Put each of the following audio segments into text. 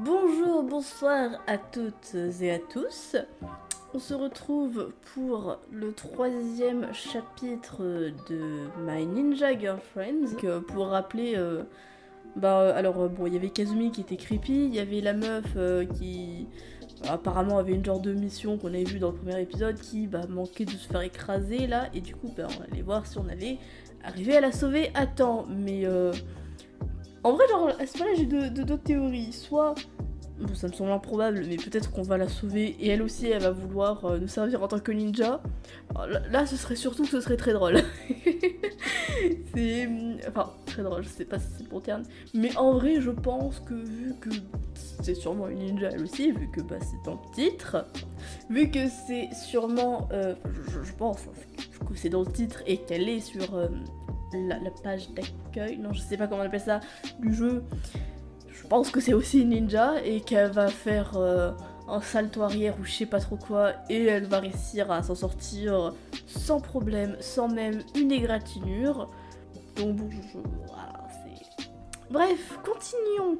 Bonjour, bonsoir à toutes et à tous. On se retrouve pour le 3e chapitre de My Ninja Girlfriends. Pour rappeler, bon, il y avait Kazumi qui était creepy, il y avait la meuf qui apparemment avait une genre de mission qu'on avait vue dans le premier épisode qui manquait de se faire écraser là, et du coup on allait voir si on allait arriver à la sauver à temps. Mais en vrai, genre, à ce moment-là, j'ai deux théories. Soit, bon, ça me semble improbable, mais peut-être qu'on va la sauver et elle aussi, elle va vouloir nous servir en tant que ninja. Alors, là, ce serait surtout que ce serait très drôle. Enfin, très drôle, je sais pas si c'est le bon terme. Mais en vrai, je pense que vu que c'est sûrement une ninja elle aussi, vu que c'est dans le titre, vu que c'est sûrement, je pense que c'est dans le titre et qu'elle est sur la page d'accueil, non je sais pas comment on appelle ça, du jeu, je pense que c'est aussi une ninja et qu'elle va faire un salto arrière ou je sais pas trop quoi et elle va réussir à s'en sortir sans problème, sans même une égratignure. Donc bon, voilà, c'est... Bref, continuons.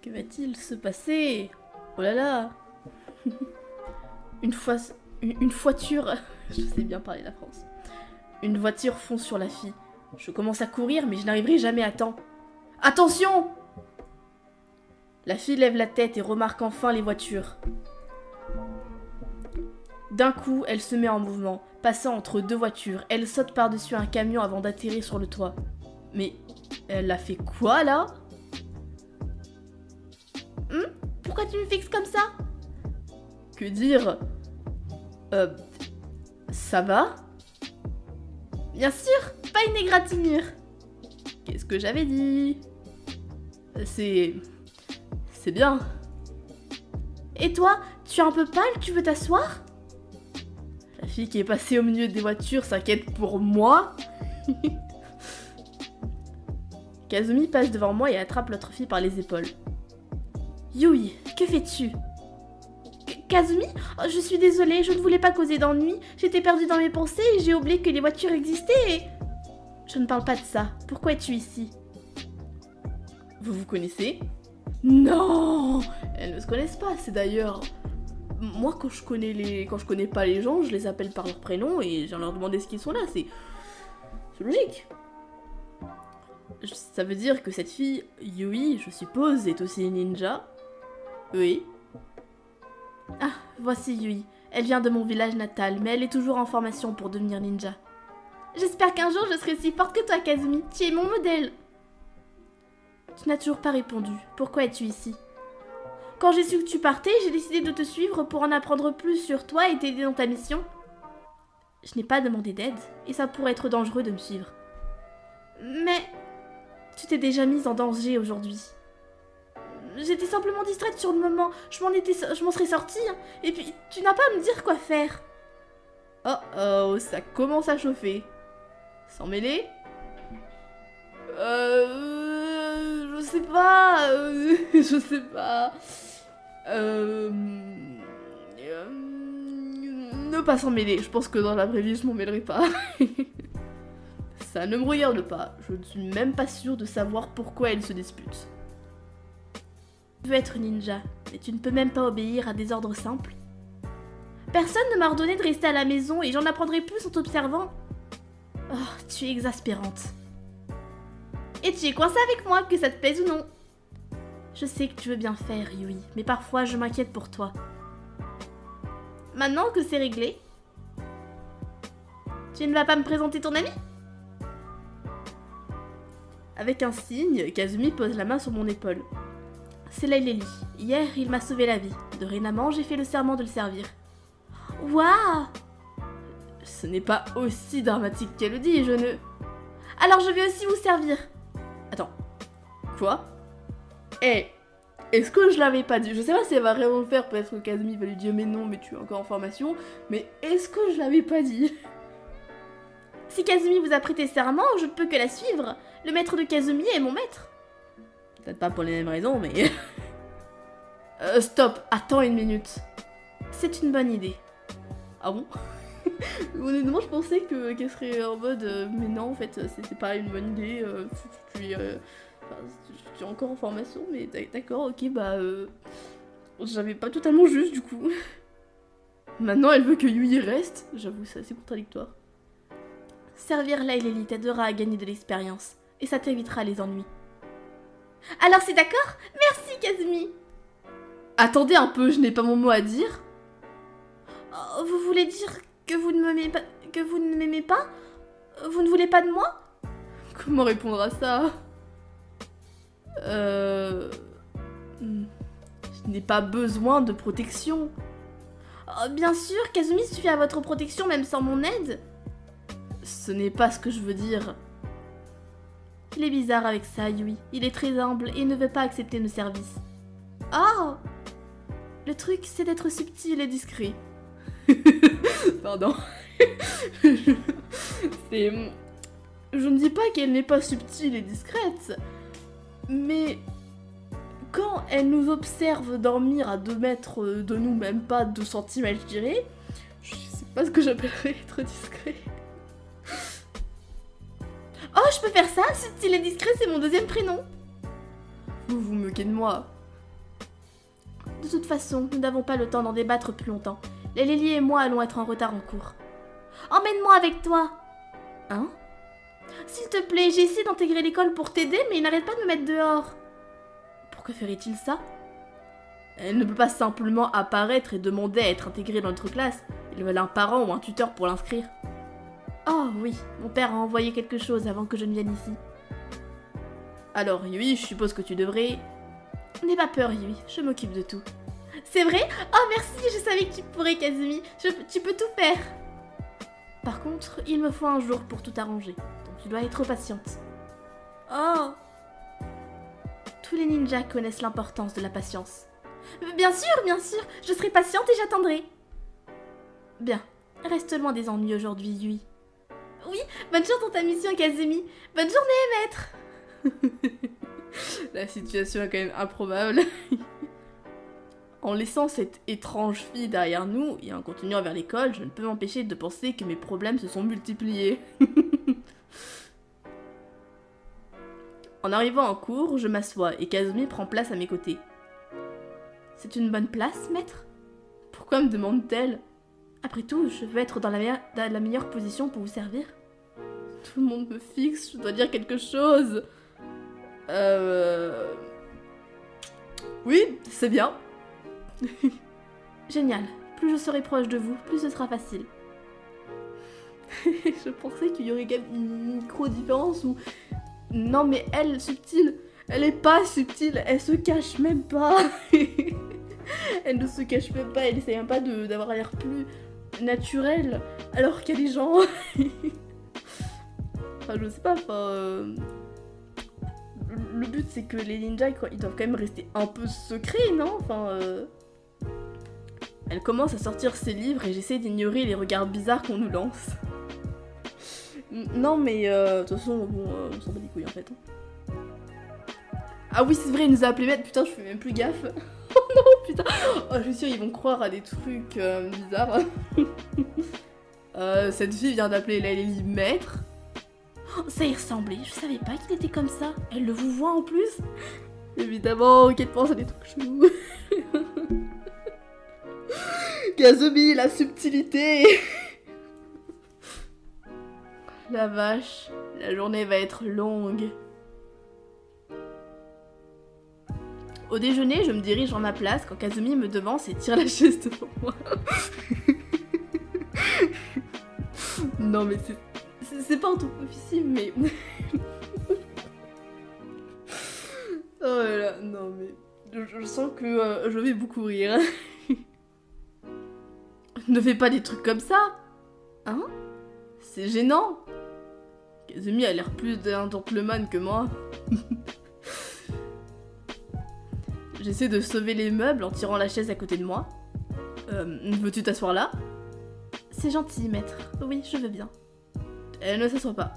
Que va-t-il se passer? Oh là là. Une voiture... Je sais bien parler la France. Une voiture fonce sur la fille. Je commence à courir, mais je n'arriverai jamais à temps. Attention! La fille lève la tête et remarque enfin les voitures. D'un coup, elle se met en mouvement, passant entre deux voitures. Elle saute par-dessus un camion avant d'atterrir sur le toit. Mais elle a fait quoi, là? Pourquoi tu me fixes comme ça? Que dire? Ça va? Bien sûr, pas une égratignure. Qu'est-ce que j'avais dit? C'est bien. Et toi, tu es un peu pâle, tu veux t'asseoir? La fille qui est passée au milieu des voitures s'inquiète pour moi. Kazumi passe devant moi et attrape l'autre fille par les épaules. Yui, que fais-tu? Kazumi, oh, je suis désolée, je ne voulais pas causer d'ennui. J'étais perdue dans mes pensées et j'ai oublié que les voitures existaient et... Je ne parle pas de ça. Pourquoi es-tu ici? Vous vous connaissez? Non! Elles ne se connaissent pas, c'est d'ailleurs... Moi, quand je connais pas les gens, je les appelle par leur prénom et je leur demande ce qu'ils sont là, c'est logique. Ça veut dire que cette fille, Yui, je suppose, est aussi une ninja? Oui. Ah, voici Yui. Elle vient de mon village natal, mais elle est toujours en formation pour devenir ninja. J'espère qu'un jour je serai si forte que toi, Kazumi. Tu es mon modèle. Tu n'as toujours pas répondu. Pourquoi es-tu ici? Quand j'ai su que tu partais, j'ai décidé de te suivre pour en apprendre plus sur toi et t'aider dans ta mission. Je n'ai pas demandé d'aide, et ça pourrait être dangereux de me suivre. Mais... tu t'es déjà mise en danger aujourd'hui. J'étais simplement distraite sur le moment, je m'en serais sortie, hein. Et puis, tu n'as pas à me dire quoi faire. Oh, ça commence à chauffer. Sans mêler? Je sais pas, je sais pas. Ne pas s'en mêler, je pense que dans la vraie vie, je m'en mêlerai pas. Ça ne me regarde pas, je ne suis même pas sûre de savoir pourquoi elles se disputent. Tu veux être ninja, mais tu ne peux même pas obéir à des ordres simples. Personne ne m'a ordonné de rester à la maison et j'en apprendrai plus en t'observant. Oh, tu es exaspérante. Et tu es coincée avec moi, que ça te plaise ou non. Je sais que tu veux bien faire, Yui, mais parfois je m'inquiète pour toi. Maintenant que c'est réglé, tu ne vas pas me présenter ton ami? Avec un signe, Kazumi pose la main sur mon épaule. C'est Laileli. Hier, il m'a sauvé la vie. Dorénavant, j'ai fait le serment de le servir. Waouh! Ce n'est pas aussi dramatique qu'elle le dit, je ne... Alors je vais aussi vous servir. Attends. Quoi? Est-ce que je l'avais pas dit? Je sais pas si elle va vraiment le faire, peut-être que Kazumi va lui dire mais non, mais tu es encore en formation. Mais est-ce que je l'avais pas dit? Si Kazumi vous a prêté serment, je ne peux que la suivre. Le maître de Kazumi est mon maître. Peut-être pas pour les mêmes raisons, mais... Stop, attends une minute. C'est une bonne idée. Ah bon? Honnêtement, je pensais qu'elle serait en mode mais non, en fait, c'était pas une bonne idée. Enfin, je suis encore en formation, mais d'accord, ok, bah... J'avais pas totalement juste, du coup. Maintenant, elle veut que Yui reste. J'avoue, c'est assez contradictoire. Servir Laileli t'aidera à gagner de l'expérience, et ça t'évitera les ennuis. Alors c'est d'accord? Merci, Kazumi. Attendez un peu, je n'ai pas mon mot à dire. Oh, vous voulez dire que vous ne m'aimez pas? Que vous ne m'aimez pas? Vous ne voulez pas de moi? Comment répondre à ça? Je n'ai pas besoin de protection. Oh, bien sûr, Kazumi suffit à votre protection même sans mon aide. Ce n'est pas ce que je veux dire. Il est bizarre avec ça, Yui. Il est très humble et ne veut pas accepter nos services. Oh! Le truc, c'est d'être subtil et discret. Pardon. Je ne dis pas qu'elle n'est pas subtile et discrète, mais quand elle nous observe dormir à 2 mètres de nous, même pas 2 centimètres, je dirais, je sais pas ce que j'appellerais être discret. Oh, je peux faire ça? Subtil et discret, c'est mon 2e prénom. Vous vous moquez de moi. De toute façon, nous n'avons pas le temps d'en débattre plus longtemps. Laileli et moi allons être en retard en cours. Emmène-moi avec toi. Hein? S'il te plaît, j'ai essayé d'intégrer l'école pour t'aider, mais il n'arrête pas de me mettre dehors. Pourquoi ferait-il ça? Elle ne peut pas simplement apparaître et demander à être intégrée dans notre classe. Il veut un parent ou un tuteur pour l'inscrire. Oh oui, mon père a envoyé quelque chose avant que je ne vienne ici. Alors Yui, je suppose que tu devrais... N'aie pas peur Yui, je m'occupe de tout. C'est vrai? Oh merci, je savais que tu pourrais Kazumi, tu peux tout faire. Par contre, il me faut un jour pour tout arranger, donc tu dois être patiente. Oh! Tous les ninjas connaissent l'importance de la patience. Bien sûr, je serai patiente et j'attendrai. Bien, reste loin des ennuis aujourd'hui, Yui. Oui, bonne chance dans ta mission, Kazumi. Bonne journée, maître. La situation est quand même improbable. En laissant cette étrange fille derrière nous et en continuant vers l'école, je ne peux m'empêcher de penser que mes problèmes se sont multipliés. En arrivant en cours, je m'assois et Kazumi prend place à mes côtés. C'est une bonne place, maître? Pourquoi me demande-t-elle? Après tout, je veux être dans la meilleure position pour vous servir. Tout le monde me fixe, je dois dire quelque chose. Oui, c'est bien. Génial. Plus je serai proche de vous, plus ce sera facile. Je pensais qu'il y aurait quand même une micro-différence ou... Non mais elle, subtile, elle est pas subtile, elle se cache même pas. Elle ne se cache même pas, elle essaie même pas d'avoir l'air plus naturel, alors qu'il y a des gens... Enfin, je sais pas, le but c'est que les ninjas, ils doivent quand même rester un peu secrets, non? Enfin, Elle commence à sortir ses livres et j'essaie d'ignorer les regards bizarres qu'on nous lance. Non mais, de toute façon, bon, on s'en bat les couilles en fait. Ah oui, c'est vrai, il nous a appelé maître, putain, je fais même plus gaffe. Oh non, putain. Oh, je suis sûre, ils vont croire à des trucs bizarres. Cette fille vient d'appeler Laileli maître. Oh, ça y ressemblait, je savais pas qu'il était comme ça. Elle le vous voit en plus. Évidemment, qu'elle pense à des trucs chelous. Kazumi, la subtilité. La vache, la journée va être longue. Au déjeuner, je me dirige dans ma place quand Kazumi me devance et tire la chaise devant moi. Non mais c'est pas un truc officiel, mais... Oh là là, non mais... Je sens que je vais beaucoup rire. Ne fais pas des trucs comme ça. Hein? C'est gênant. Kazumi a l'air plus d'un gentleman que moi. J'essaie de sauver les meubles en tirant la chaise à côté de moi. Veux-tu t'asseoir là? C'est gentil, maître. Oui, je veux bien. Elle ne s'assoit pas.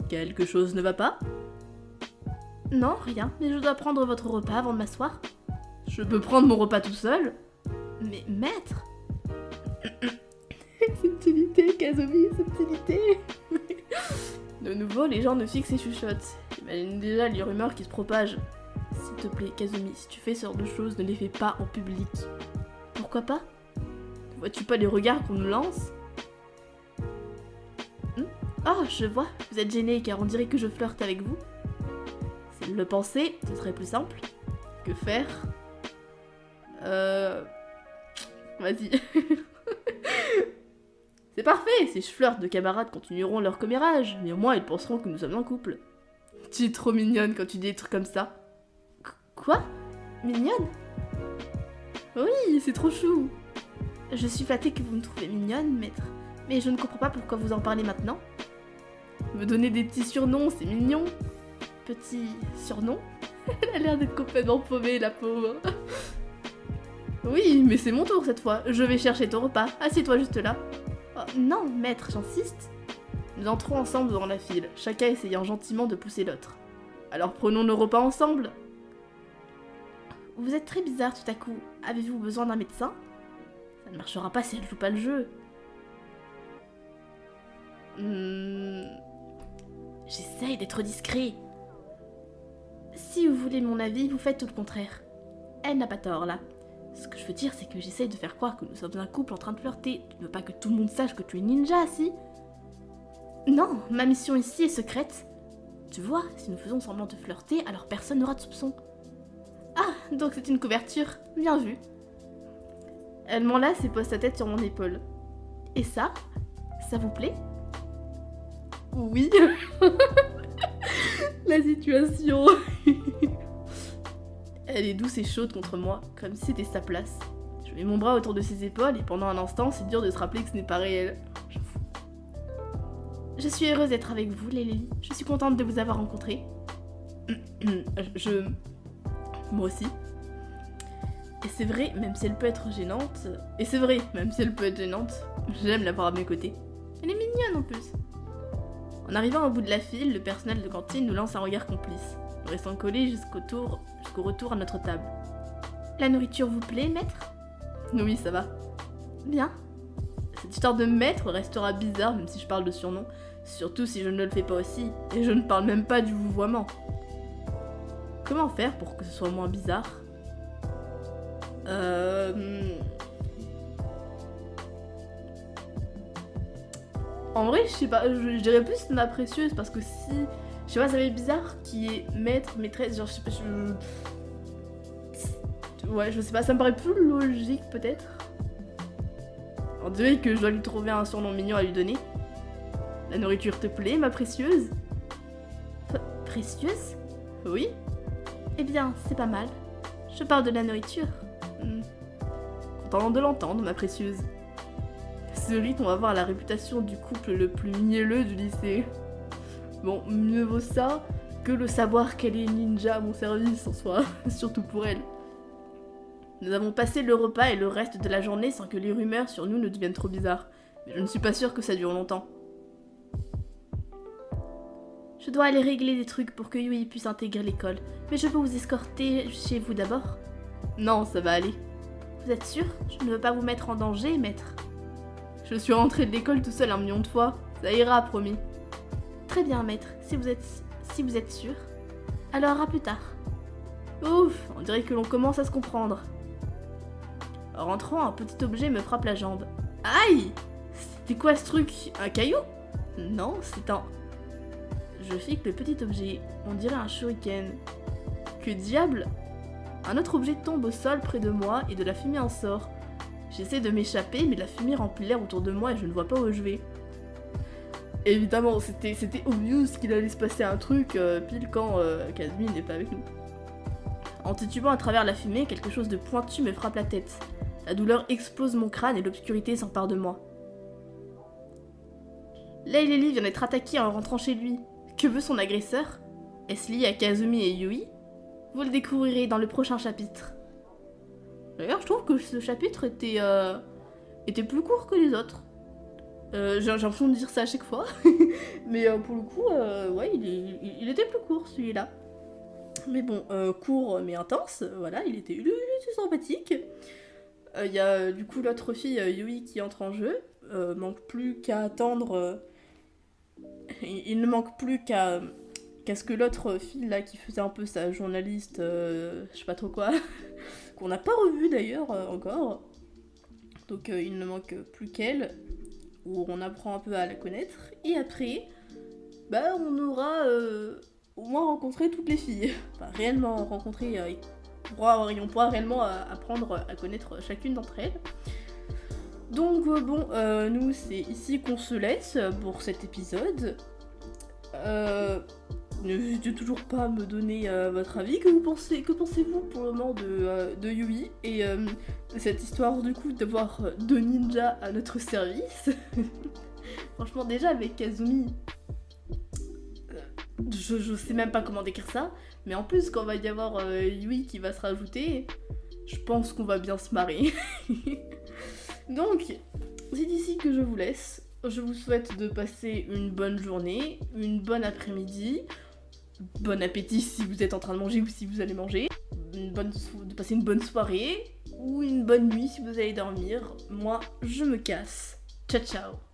Quelque chose ne va pas? Non, rien, mais je dois prendre votre repas avant de m'asseoir. Je peux prendre mon repas tout seul? Mais maître! Subtilité, Kazumi, subtilité. De nouveau, les gens me fixent et chuchotent. J'imagine déjà les rumeurs qui se propagent. S'il te plaît, Kazumi, si tu fais ce genre de choses, ne les fais pas en public. Pourquoi pas? Ne vois-tu pas les regards qu'on nous lance? Oh, je vois, vous êtes gêné car on dirait que je flirte avec vous. S'il le pensait, ce serait plus simple. Que faire? Vas-y. C'est parfait, si je flirte, de camarades continueront leur commérage, mais au moins ils penseront que nous sommes en couple. Tu es trop mignonne quand tu dis des trucs comme ça. Quoi? Mignonne? Oui, c'est trop chou. Je suis flattée que vous me trouvez mignonne, maître. Mais je ne comprends pas pourquoi vous en parlez maintenant. Me donner des petits surnoms, c'est mignon. Petit surnom? Elle a l'air d'être complètement paumée, la pauvre. Oui, mais c'est mon tour cette fois. Je vais chercher ton repas. Assieds-toi juste là. Oh, non, maître, j'insiste. Nous entrons ensemble dans la file, chacun essayant gentiment de pousser l'autre. Alors prenons nos repas ensemble. Vous êtes très bizarre tout à coup. Avez-vous besoin d'un médecin? Ça ne marchera pas si elle joue pas le jeu. J'essaye d'être discret. Si vous voulez mon avis, vous faites tout le contraire. Elle n'a pas tort là. Ce que je veux dire, c'est que j'essaye de faire croire que nous sommes un couple en train de flirter. Tu ne veux pas que tout le monde sache que tu es ninja, si? Non, ma mission ici est secrète. Tu vois, si nous faisons semblant de flirter, alors personne n'aura de soupçon. Ah, donc c'est une couverture. Bien vu. Elle m'enlace et pose sa tête sur mon épaule. Et ça? Ça vous plaît? Oui. La situation. Elle est douce et chaude contre moi, comme si c'était sa place. Je mets mon bras autour de ses épaules et pendant un instant, c'est dur de se rappeler que ce n'est pas réel. Je suis heureuse d'être avec vous, Lily. Je suis contente de vous avoir rencontré. Moi aussi. Et c'est vrai, même si elle peut être gênante... j'aime l'avoir à mes côtés. Elle est mignonne en plus. En arrivant au bout de la file, le personnel de cantine nous lance un regard complice. Nous restons collés jusqu'au retour à notre table. La nourriture vous plaît, maître? Oui, ça va. Bien. Cette histoire de maître restera bizarre même si je parle de surnom, surtout si je ne le fais pas aussi, et je ne parle même pas du vouvoiement. Comment faire pour que ce soit moins bizarre? En vrai, je sais pas, je dirais plus ma précieuse parce que si... Je sais pas, ça va être bizarre qui est maître, maîtresse, genre je sais pas, ouais, je sais pas, ça me paraît plus logique peut-être. On dirait que je dois lui trouver un surnom mignon à lui donner. La nourriture te plaît, ma précieuse? Précieuse? Oui. Eh bien, c'est pas mal. Je parle de la nourriture. Content de l'entendre, ma précieuse. Ce rythme, on va avoir la réputation du couple le plus mielleux du lycée. Bon, mieux vaut ça que le savoir qu'elle est ninja à mon service en soi, surtout pour elle. Nous avons passé le repas et le reste de la journée sans que les rumeurs sur nous ne deviennent trop bizarres. Mais je ne suis pas sûre que ça dure longtemps. Je dois aller régler des trucs pour que Yui puisse intégrer l'école. Mais je peux vous escorter chez vous d'abord? Non, ça va aller. Vous êtes sûr? Je ne veux pas vous mettre en danger, maître. Je suis rentrée de l'école tout seul 1 million de fois. Ça ira, promis. Très bien, maître, si vous êtes sûr. Alors, à plus tard. Ouf, on dirait que l'on commence à se comprendre. En rentrant, un petit objet me frappe la jambe. Aïe! C'était quoi ce truc? Un caillou? Non, c'est un... Je fixe le petit objet. On dirait un shuriken. Que diable? Un autre objet tombe au sol près de moi et de la fumée en sort. J'essaie de m'échapper, mais la fumée remplit l'air autour de moi et je ne vois pas où je vais. Évidemment, c'était obvious qu'il allait se passer un truc pile quand Kazumi n'est pas avec nous. En titubant à travers la fumée, quelque chose de pointu me frappe la tête. La douleur explose mon crâne et l'obscurité s'empare de moi. Lily vient d'être attaqué en rentrant chez lui. Que veut son agresseur? Est-ce lié à Kazumi et Yui? Vous le découvrirez dans le prochain chapitre. D'ailleurs, je trouve que ce chapitre était plus court que les autres. J'ai l'impression de dire ça à chaque fois. Mais pour le coup, ouais, il était plus court celui-là. Mais bon, court mais intense, voilà, il était sympathique. Il y a du coup l'autre fille, Yui, qui entre en jeu. Manque plus qu'à attendre... il ne manque plus qu'à Qu'est-ce que l'autre fille là qui faisait un peu sa journaliste, je sais pas trop quoi, qu'on n'a pas revu d'ailleurs encore. Donc il ne manque plus qu'elle, où on apprend un peu à la connaître. Et après, bah on aura au moins rencontré toutes les filles. Enfin réellement rencontré, on pourra réellement apprendre à connaître chacune d'entre elles. Donc bon, nous c'est ici qu'on se laisse pour cet épisode. N'hésitez toujours pas à me donner votre avis. Que pensez-vous pour le moment de Yui et de cette histoire du coup d'avoir deux ninjas à notre service. Franchement déjà avec Kazumi, je sais même pas comment décrire ça, mais en plus quand va y avoir Yui qui va se rajouter, je pense qu'on va bien se marrer. Donc c'est d'ici que je vous laisse. Je vous souhaite de passer une bonne journée, une bonne après-midi, bon appétit si vous êtes en train de manger ou si vous allez manger, de passer une bonne soirée ou une bonne nuit si vous allez dormir. Moi, je me casse. Ciao ciao.